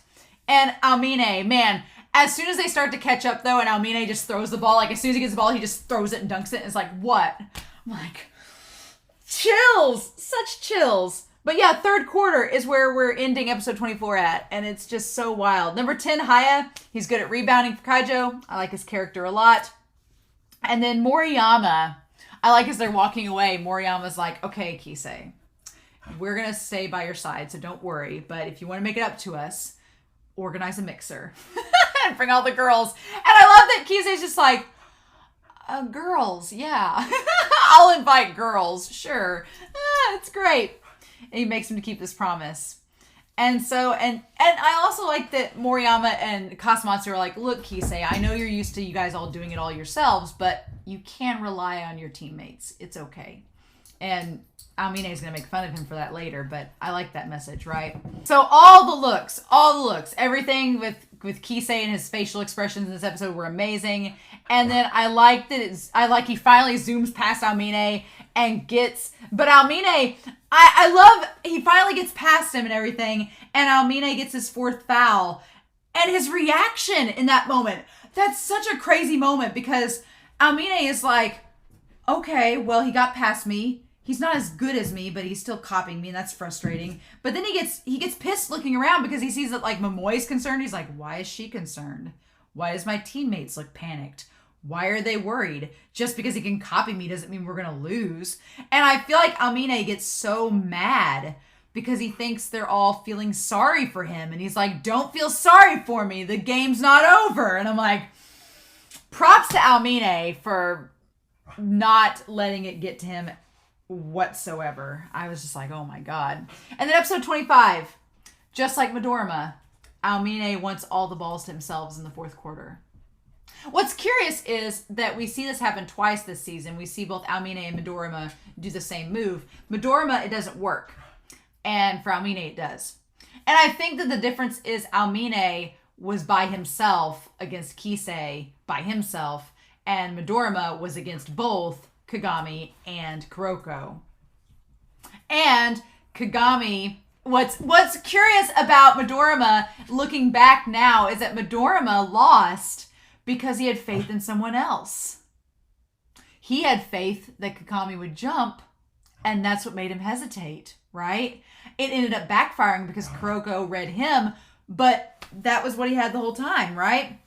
And Aomine, man, as soon as they start to catch up, though, and Aomine just throws the ball, like, as soon as he gets the ball, he just throws it and dunks it. And it's like, what? I'm like, chills, such chills. But yeah, third quarter is where we're ending episode 24 at, and it's just so wild. Number 10, Haya, he's good at rebounding for Kaijo. I like his character a lot. And then Moriyama, I like as they're walking away, Moriyama's like, okay, Kise, we're going to stay by your side, so don't worry. But if you want to make it up to us, organize a mixer and bring all the girls. And I love that Kise's just like, girls, yeah. I'll invite girls, sure. It's great. And he makes him to keep this promise. And so, and I also like that Moriyama and Kasamatsu are like, look, Kise, I know you're used to you guys all doing it all yourselves, but you can rely on your teammates. It's okay. And Aomine is going to make fun of him for that later, but I like that message, right? So all the looks, everything with Kise and his facial expressions in this episode were amazing. And then I like he finally zooms past Aomine and but Aomine, I love, he finally gets past him and everything, and Aomine gets his fourth foul. And his reaction in that moment, that's such a crazy moment, because Aomine is like, okay, well, he got past me. He's not as good as me, but he's still copying me, and that's frustrating. But then he gets pissed looking around because he sees that, like, Momoe's concerned. He's like, why is she concerned? Why does my teammates look panicked? Why are they worried? Just because he can copy me doesn't mean we're going to lose. And I feel like Aomine gets so mad because he thinks they're all feeling sorry for him. And he's like, don't feel sorry for me. The game's not over. And I'm like, props to Aomine for not letting it get to him whatsoever. I was just like, oh my god. And then episode 25, just like Midorima, Aomine wants all the balls to himself in the fourth quarter. What's curious is that we see this happen twice this season. We see both Aomine and Midorima do the same move. Midorima, it doesn't work, and for Aomine it does. And I think that the difference is Aomine was by himself against Kise by himself, and Midorima was against both Kagami, and Kuroko. And Kagami, what's curious about Midorima looking back now is that Midorima lost because he had faith in someone else. He had faith that Kagami would jump, and that's what made him hesitate, right? It ended up backfiring because Kuroko read him, but that was what he had the whole time, right?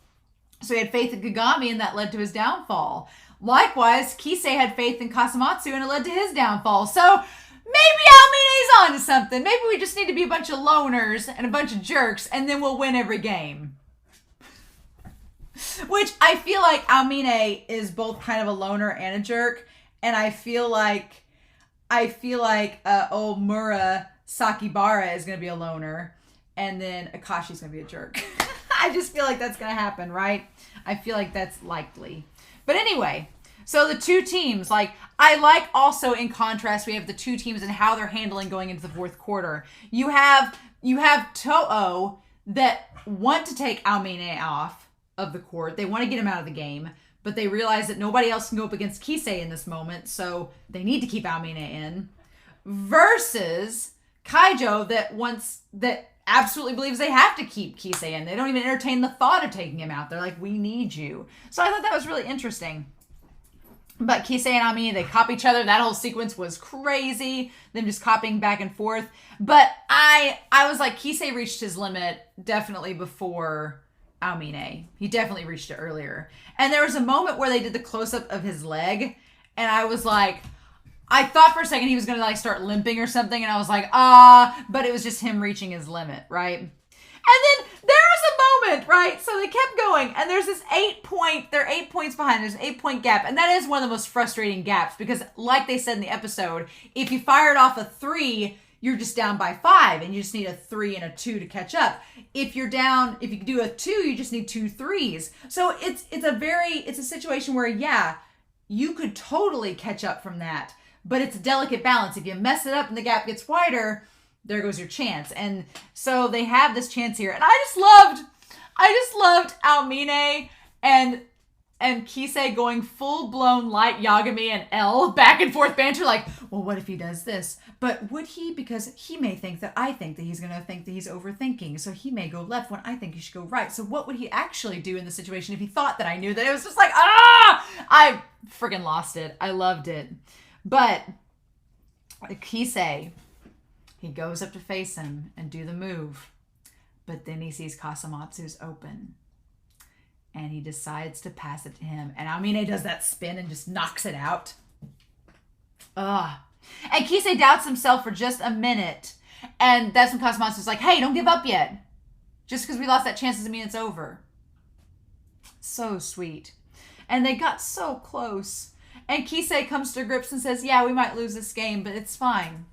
So he had faith in Kagami, and that led to his downfall. Likewise, Kise had faith in Kasamatsu, and it led to his downfall. So maybe Aomine's onto something. Maybe we just need to be a bunch of loners and a bunch of jerks, and then we'll win every game. Which I feel like Aomine is both kind of a loner and a jerk, and I feel like old Mura Sakibara is going to be a loner, and then Akashi's going to be a jerk. I just feel like that's going to happen, right? I feel like that's likely. But anyway, so the two teams, like, I like also in contrast, we have the two teams and how they're handling going into the fourth quarter. You have To'o that want to take Aomine off of the court. They want to get him out of the game, but they realize that nobody else can go up against Kise in this moment, so they need to keep Aomine in. Versus Kaijo that absolutely believes they have to keep Kise in. They don't even entertain the thought of taking him out. They're like, we need you. So I thought that was really interesting. But Kise and Aomine, they copy each other. That whole sequence was crazy. Them just copying back and forth. But I was like, Kise reached his limit definitely before Aomine. He definitely reached it earlier. And there was a moment where they did the close-up of his leg, and I was like, I thought for a second he was going to like start limping or something, and I was like, but it was just him reaching his limit, right? And then there was a moment, right? So they kept going, and there's this they're 8 points behind. There's an 8-point gap, and that is one of the most frustrating gaps because, like they said in the episode, if you fired off a 3, you're just down by 5, and you just need a 3 and a 2 to catch up. If you do a 2, you just need 2 3s. So it's a situation where, yeah, you could totally catch up from that, but it's a delicate balance. If you mess it up and the gap gets wider, there goes your chance. And so they have this chance here, and I just loved Aomine and Kise going full-blown light Yagami and L back and forth banter, like, well, what if he does this? But would he? Because he may think that I think that he's going to think that he's overthinking, so he may go left when I think he should go right. So what would he actually do in the situation if he thought that I knew? That it was just like, I friggin' lost it. I loved it. But Kise, he goes up to face him and do the move, but then he sees Kasamatsu's open. And he decides to pass it to him. And Aomine does that spin and just knocks it out. Ugh. And Kise doubts himself for just a minute. And that's when Kasamatsu's like, hey, don't give up yet. Just because we lost that chance doesn't mean it's over. So sweet. And they got so close. And Kise comes to grips and says, yeah, we might lose this game, but it's fine.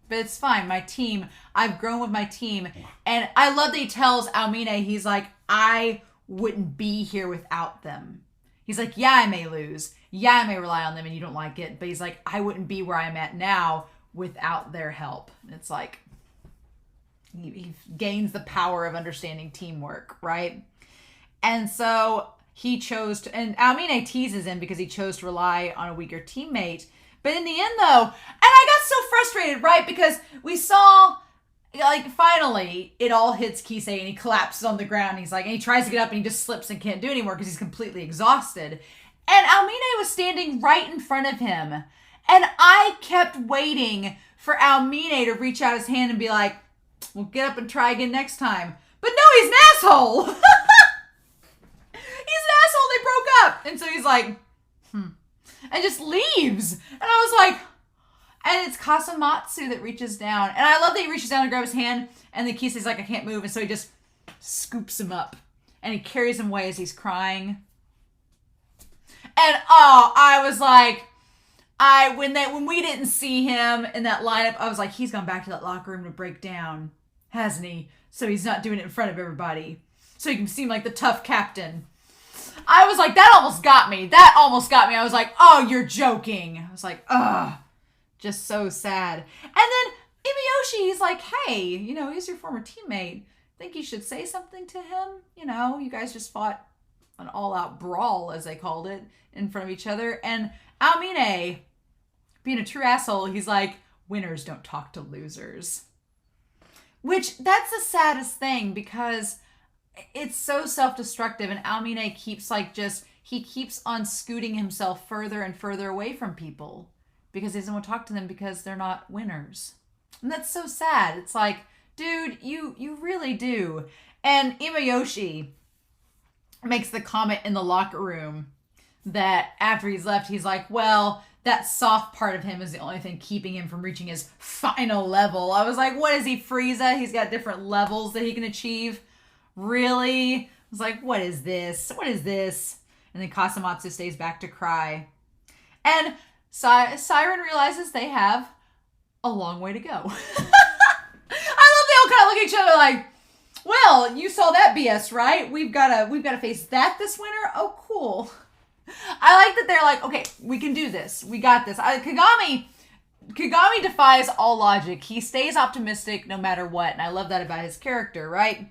But it's fine. My team, I've grown with my team. And I love that he tells Aomine, he's like, I wouldn't be here without them. He's like, yeah, I may lose. Yeah, I may rely on them and you don't like it. But he's like, I wouldn't be where I'm at now without their help. And it's like, he gains the power of understanding teamwork, right? And so he chose to, and Aomine teases him because he chose to rely on a weaker teammate. But in the end, though, and I got so frustrated, right? Because we saw, like, finally, it all hits Kise and he collapses on the ground. And he tries to get up and he just slips and can't do anymore because he's completely exhausted. And Aomine was standing right in front of him. And I kept waiting for Aomine to reach out his hand and be like, well, get up and try again next time. But no, he's an asshole. He's an asshole. They broke up. And so he's like, and just leaves. And I was like, and it's Kasamatsu that reaches down. And I love that he reaches down to grab his hand. And then Kise's like, I can't move. And so he just scoops him up. And he carries him away as he's crying. And I was like, when we didn't see him in that lineup, I was like, he's gone back to that locker room to break down, hasn't he? So he's not doing it in front of everybody. So he can seem like the tough captain. I was like, that almost got me. I was like, oh, you're joking. I was like, just so sad. And then Ibuyoshi, he's like, hey, he's your former teammate. Think you should say something to him? You guys just fought an all-out brawl, as they called it, in front of each other. And Aomine, being a true asshole, he's like, winners don't talk to losers. Which, that's the saddest thing, because it's so self-destructive, and Aomine keeps he keeps on scooting himself further and further away from people because he doesn't want to talk to them because they're not winners. And that's so sad. It's like, dude, you really do. And Imayoshi makes the comment in the locker room that after he's left, he's like, well, that soft part of him is the only thing keeping him from reaching his final level. I was like, what is he, Frieza? He's got different levels that he can achieve. Really? I was like, what is this? What is this? And then Kasamatsu stays back to cry. And Siren realizes they have a long way to go. I love they all kind of look at each other like, well, you saw that BS, right? We've gotta face that this winter. Oh, cool. I like that they're like, okay, we can do this. We got this. Kagami defies all logic. He stays optimistic no matter what. And I love that about his character, right?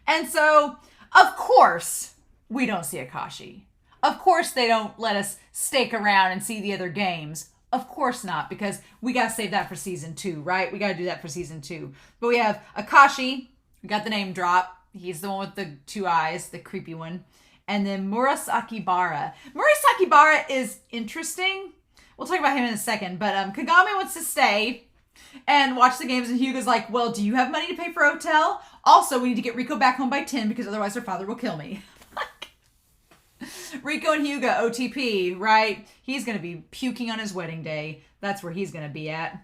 And so, of course, we don't see Akashi. Of course, they don't let us stake around and see the other games. Of course not, because we got to save that for season 2, right? We got to do that for season 2. But we have Akashi. We got the name drop. He's the one with the 2 eyes, the creepy one. And then Murasaki Bara. Murasaki Bara is interesting. We'll talk about him in a second. But Kagami wants to stay and watch the games. And Hyuga's like, well, do you have money to pay for a hotel? Also, we need to get Riko back home by 10 because otherwise her father will kill me. Riko and Hyuga, OTP, right? He's going to be puking on his wedding day. That's where he's going to be at.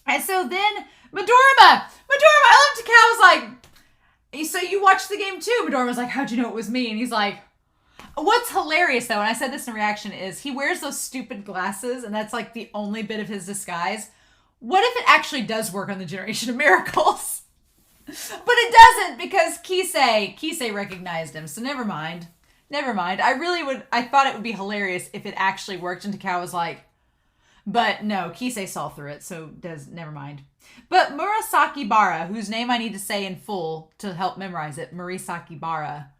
And so then Midorima, I love Takao was like, so you watched the game too? Midorima was like, how'd you know it was me? And he's like, what's hilarious though, and I said this in reaction, is he wears those stupid glasses and that's like the only bit of his disguise. What if it actually does work on the Generation of Miracles? But it doesn't because Kise recognized him, so never mind. I thought it would be hilarious if it actually worked, and Takao was like, but no, Kise saw through it, so never mind. But Murasaki Bara, whose name I need to say in full to help memorize it, Murasaki Bara,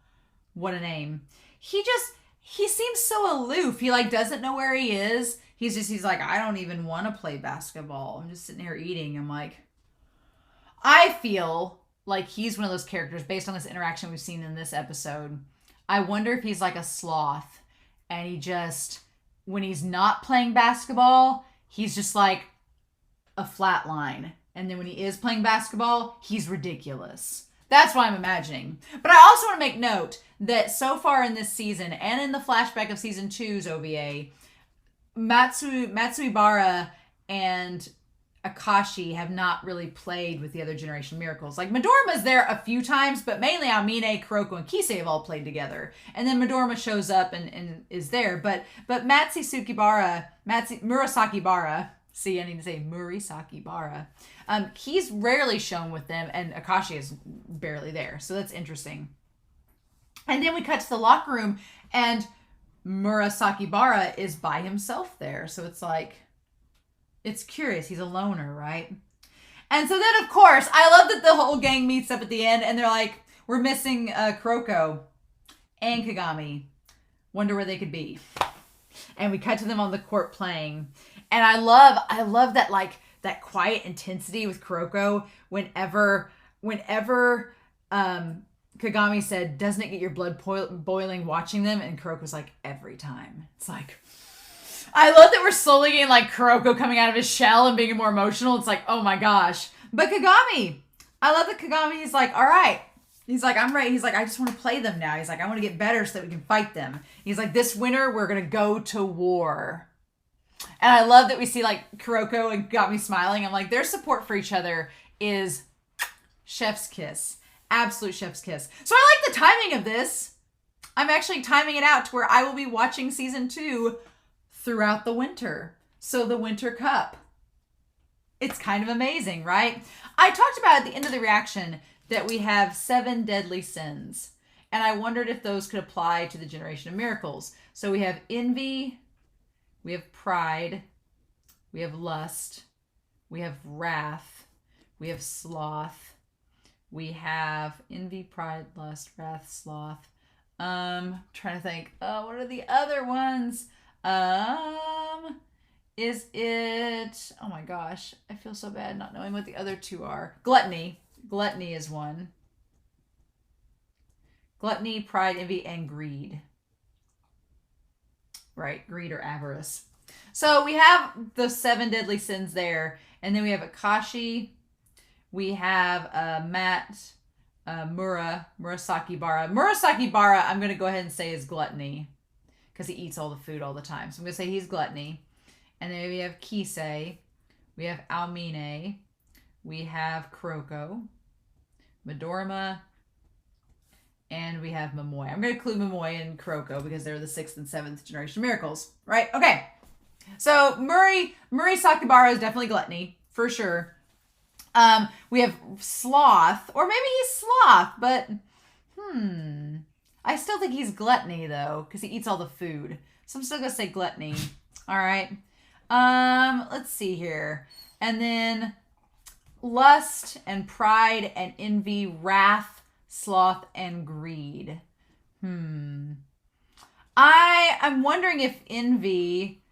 what a name. He seems so aloof. He doesn't know where he is. He's like, I don't even want to play basketball. I'm just sitting here eating. I'm like, I feel like he's one of those characters based on this interaction we've seen in this episode. I wonder if he's like a sloth and he just, when he's not playing basketball, he's just like a flat line. And then when he is playing basketball, he's ridiculous. That's what I'm imagining. But I also want to make note that so far in this season and in the flashback of season 2's OVA, Matsuibara and Akashi have not really played with the other Generation Miracles. Like, Midorima's there a few times, but mainly Amine, Kuroko, and Kise have all played together. And then Midorima shows up and is there. But Murasaki Bara, see, I need to say Murasaki Bara, he's rarely shown with them, and Akashi is barely there. So that's interesting. And then we cut to the locker room, and Murasaki Bara is by himself there. So it's like, it's curious. He's a loner, right? And so then, of course, I love that the whole gang meets up at the end and they're like, we're missing Kuroko and Kagami. Wonder where they could be. And we cut to them on the court playing. And I love that, like, that quiet intensity with Kuroko whenever Kagami said, doesn't it get your blood boiling watching them? And Kuroko's like, every time. It's like, I love that we're slowly getting like Kuroko coming out of his shell and being more emotional. It's like, oh my gosh. But Kagami, I love that Kagami is like, all right. He's like, I'm ready. He's like, I just want to play them now. He's like, I want to get better so that we can fight them. He's like, this winter, we're going to go to war. And I love that we see like Kuroko and Kagami smiling. I'm like, their support for each other is chef's kiss. Absolute chef's kiss. So I like the timing of this. I'm actually timing it out to where I will be watching season 2 throughout the winter. So the Winter Cup. It's kind of amazing, right? I talked about at the end of the reaction that we have 7 deadly sins. And I wondered if those could apply to the Generation of Miracles. So we have envy, we have pride, we have lust, we have wrath, we have sloth, we have envy, pride, lust, wrath, sloth. Trying to think, what are the other ones? Is it... Oh my gosh. I feel so bad not knowing what the other two are. Gluttony. Gluttony is one. Gluttony, pride, envy, and greed. Right. Greed or avarice. So we have the 7 deadly sins there. And then we have Akashi. We have Matt, Murasaki Bara. Murasaki Bara, I'm going to go ahead and say is gluttony. Because he eats all the food all the time. So I'm going to say he's gluttony. And then we have Kise. We have Aomine. We have Kuroko. Midorima. And we have Momoe. I'm going to include Momoe and Kuroko because they're the 6th and 7th generation miracles. Right? Okay. So Murray Sakibara is definitely gluttony. For sure. We have sloth. Or maybe he's sloth. But, I still think he's gluttony, though. Because he eats all the food. So I'm still going to say gluttony. All right. Let's see here. And then lust and pride and envy, wrath, sloth, and greed. I'm wondering if envy,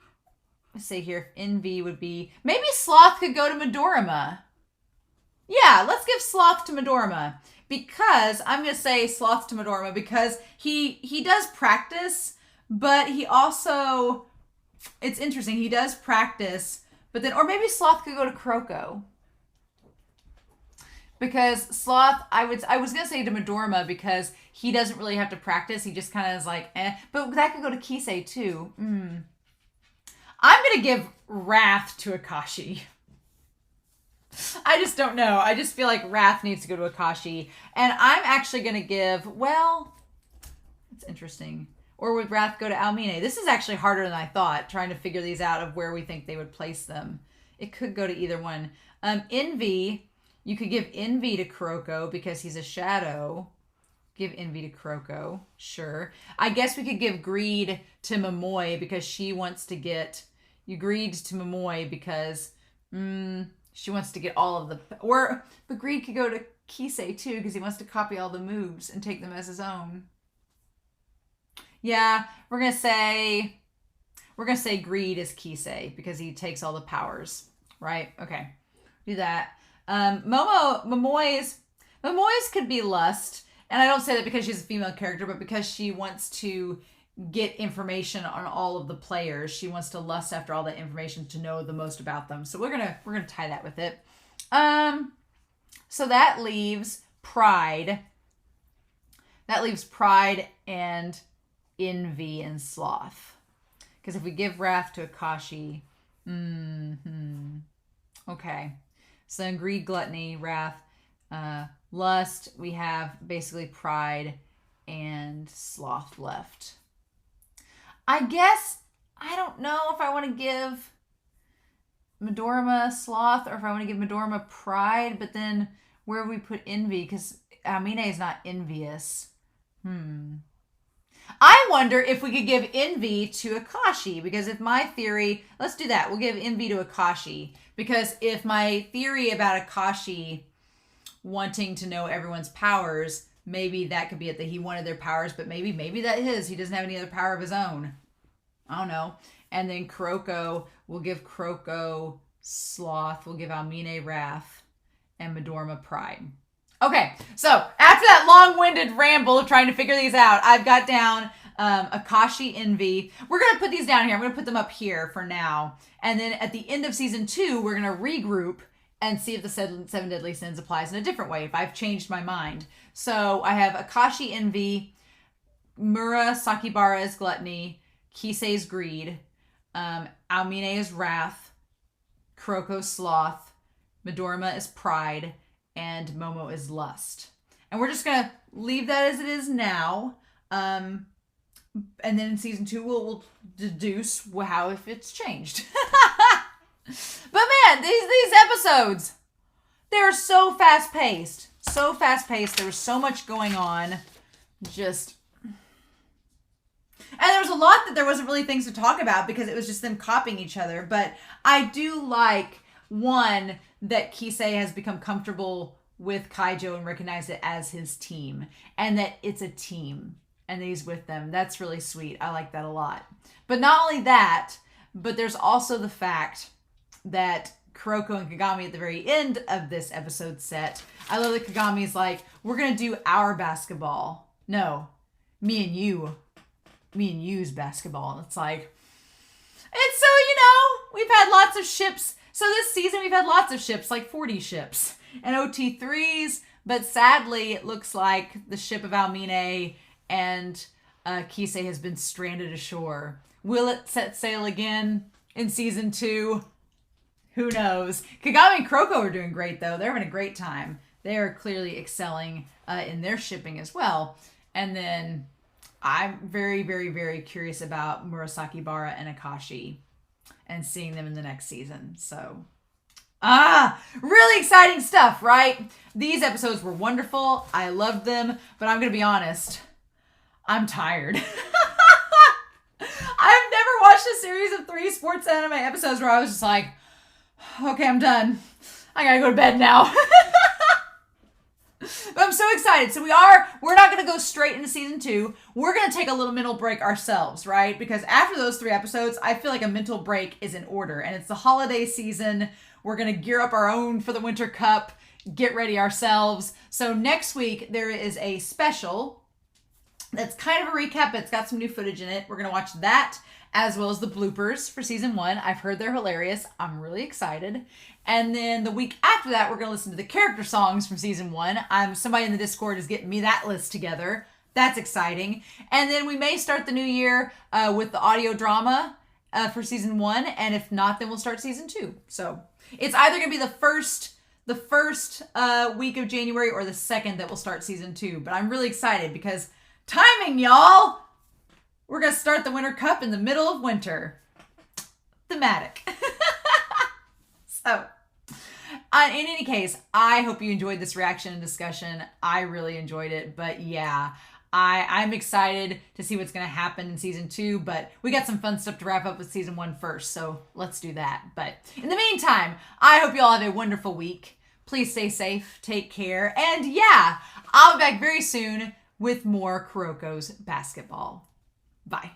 let's see here, if envy would be, maybe sloth could go to Midorima. Yeah, let's give sloth to Midorima. Because, I'm going to say sloth to Midorima because he does practice, but he also, it's interesting, he does practice, but then, or maybe sloth could go to Kuroko. Because sloth, I was going to say to Midorima because he doesn't really have to practice. He just kind of is like, eh. But that could go to Kise too. I'm going to give wrath to Akashi. I just don't know. I just feel like wrath needs to go to Akashi. And I'm actually going to give, well, it's interesting. Or would wrath go to Aomine? This is actually harder than I thought, trying to figure these out of where we think they would place them. It could go to either one. Envy. You could give envy to Kuroko because he's a shadow. Give envy to Kuroko. Sure. I guess we could give greed to Momoe because she wants to get... You greed to Momoe because she wants to get all of the... Or, but greed could go to Kise too because he wants to copy all the moves and take them as his own. Yeah, we're going to say greed is Kise because he takes all the powers. Right? Okay. Do that. Momoe's could be lust, and I don't say that because she's a female character, but because she wants to get information on all of the players. She wants to lust after all that information to know the most about them. So we're gonna tie that with it. So that leaves pride. That leaves pride and envy and sloth. Because if we give wrath to Akashi, okay. So then greed, gluttony, wrath, lust, we have basically pride and sloth left. I guess, I don't know if I want to give Midorima sloth or if I want to give Midorima pride, but then where would we put envy? Because Aomine is not envious. I wonder if we could give envy to Akashi, because if my theory, let's do that. We'll give envy to Akashi, because if my theory about Akashi wanting to know everyone's powers, maybe that could be it, that he wanted their powers, but maybe that he doesn't have any other power of his own. I don't know. And then Kuroko, we'll give Kuroko sloth, we'll give Aomine wrath, and Midorima pride. Okay, so after that long-winded ramble of trying to figure these out, I've got down Akashi envy. We're going to put these down here. I'm going to put them up here for now. And then at the end of season 2, we're going to regroup and see if the 7 deadly sins applies in a different way, if I've changed my mind. So I have Akashi envy, Murasaki Bara is gluttony, Kise's greed, Aomine is wrath, Kuroko sloth, Midorima is pride, and Momo is lust. And we're just going to leave that as it is now. And then in season 2, we'll deduce how if it's changed. But man, these episodes, they're so fast-paced. So fast-paced. There was so much going on. Just... And there was a lot that there wasn't really things to talk about because it was just them copying each other. But I do like, one, that Kise has become comfortable with Kaijo and recognized it as his team. And that it's a team. And that he's with them. That's really sweet. I like that a lot. But not only that, But there's also the fact that Kuroko and Kagami at the very end of this episode set, I love that Kagami's like, we're going to do our basketball. No, me and you's basketball. And it's like, it's so, we've had lots of ships. So this season we've had lots of ships, like 40 ships and OT3s. But sadly, it looks like the ship of Aomine and Kise has been stranded ashore. Will it set sail again in season 2? Who knows? Kagami and Kuroko are doing great, though. They're having a great time. They are clearly excelling in their shipping as well. And then I'm very, very, very curious about Murasaki Bara and Akashi and seeing them in the next season. So, really exciting stuff, right? These episodes were wonderful. I loved them, but I'm going to be honest. I'm tired. I've never watched a series of 3 sports anime episodes where I was just like, okay, I'm done. I gotta go to bed now. But I'm so excited. So we're not going to go straight into season 2. We're going to take a little mental break ourselves, right? Because after those 3 episodes, I feel like a mental break is in order. And it's the holiday season. We're going to gear up our own for the Winter Cup, get ready ourselves. So next week, there is a special that's kind of a recap. It's got some new footage in it. We're going to watch that as well as the bloopers for season 1. I've heard they're hilarious. I'm really excited. And then the week after that, we're going to listen to the character songs from season 1. Somebody in the Discord is getting me that list together. That's exciting. And then we may start the new year with the audio drama for season 1. And if not, then we'll start season 2. So it's either going to be the first week of January or the second that we'll start season 2. But I'm really excited because timing, y'all! We're going to start the Winter Cup in the middle of winter. Thematic. So, in any case, I hope you enjoyed this reaction and discussion. I really enjoyed it. But yeah, I'm excited to see what's going to happen in season 2. But we got some fun stuff to wrap up with season 1 first. So let's do that. But in the meantime, I hope you all have a wonderful week. Please stay safe. Take care. And yeah, I'll be back very soon with more Kuroko's basketball. Bye.